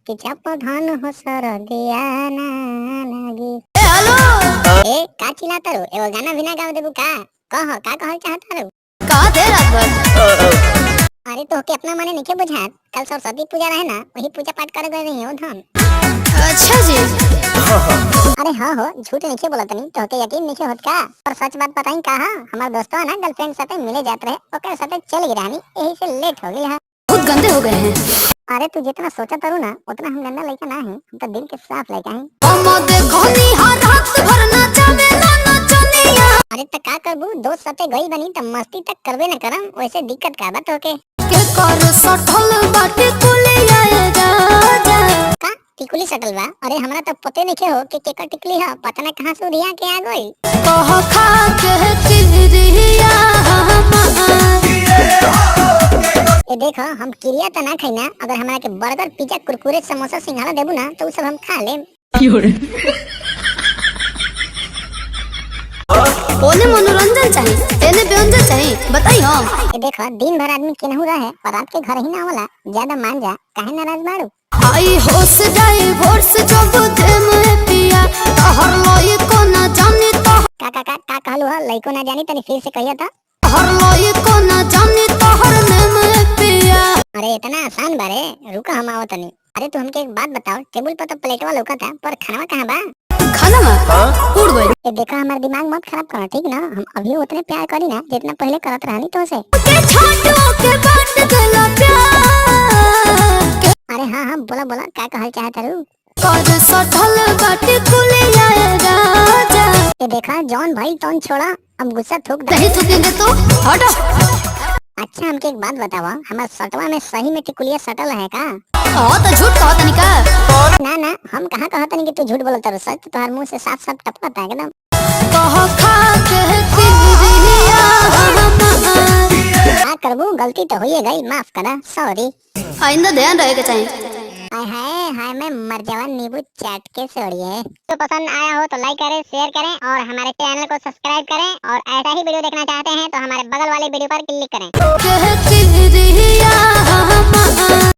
कि जब धन हो सर दिया ना लगी। हेलो ए का चिल्लाता रो? एगो गाना भी ना गाओ देबू का? का कहल चाहता रो? कहा थे रात भर? अरे तो के अपना माने नहीं बुझात, कल सरस्वती पूजा रहे ना, वही पूजा पाठ करे गए नहीं हो धन। अच्छा जी। अरे हाँ हो, झूठ नहीं बोला तनी, तो के यकीन नहीं होत का? और सच बात बताई कहा, हमार दोस्तवा ना गर्लफ्रेंड साथे मिले जात रहे, ओकर साथे चल गई रानी, यही से लेट हो गई है। बहुत गंदे हो गए हैं। अरे तू जितना सोचा तारू ना, उतना हम गंदा लड़का ना है, हम तो दिल के साफ लड़का हैं। हम देखनी हर रात भर नाचवे ना नचनिया। अरे त का करबू, दोस्त साथे गई बनी त मस्ती तक करबे न करम, वैसे दिक्कत का बात होके के कर सठल बाटे कुलिया राजा। का टिकुली सटल बा? अरे हमरा तो पते नहीं हो कि केकर टिकुली है, पता ना कहां से उधिया के आ गई। कह खा के किरिया हमार। ए देखो, हम किरिया तो ना खाई ना, अगर हमरा के बर्गर पिज्जा कुरकुरे समोसा सिंघाड़ा देबू ना तो उ सब हम खा लेम। ओने मनोरंजन चाहिए, एने व्यंजन चाहिए, बताई हम। ए देखो, दिन भर आदमी केनहू रहे और रात के घर ही ना होला, ज्यादा मान जा, काहे नाराज बाड़ू? आई होश जाई भोर से जब दे में पिया हर लोई को ना जानी तो का कहलू है? लइको ना जानी, तनी फिर से कहिया था। हर लोई को ना जानी तो हर ने में पिया। अरे इतना आसान बारे, रुका हम आओ तनी। अरे तू हमके एक बात बताओ, टेबल पर तो प्लेटवा लौका था, पर खाना कहाँ बा? खाना में उड़ गई। ये देखा, हमारा दिमाग मत खराब करो, ठीक ना? हम अभी उतने प्यार करी ना जितना पहले करत रहनी तो से। के छोटो के बांट देला प्यार। अरे हाँ बोला का कहल चाहता रू? कर सठल बाटे कुलिया राजा। ये देखा, जॉन भाई टोन छोड़ा, अब गुस्सा थूक दे। नहीं थूकेंगे तो हटो। अच्छा हमके एक बात बतावा, हमारे सटवा में सही में टिकुलिया सटल है का? तो झूठ कहो तनी का? ना हम कहाँ कहत नहीं कि तू झूठ बोलता रू, सच तुम्हारे मुंह से साफ टपकता है एकदम। कह खा के किरिया हमार। क्या करबू, गलती तो हुई गई, माफ करा, सॉरी। आइंदा ध्यान रहे के चाहिए। हाय मैं मर जावा नींबू चाट के छोड़िए। तो पसंद आया हो तो लाइक करें, शेयर करें और हमारे चैनल को सब्सक्राइब करें, और ऐसा ही वीडियो देखना चाहते हैं तो हमारे बगल वाले वीडियो पर क्लिक करें।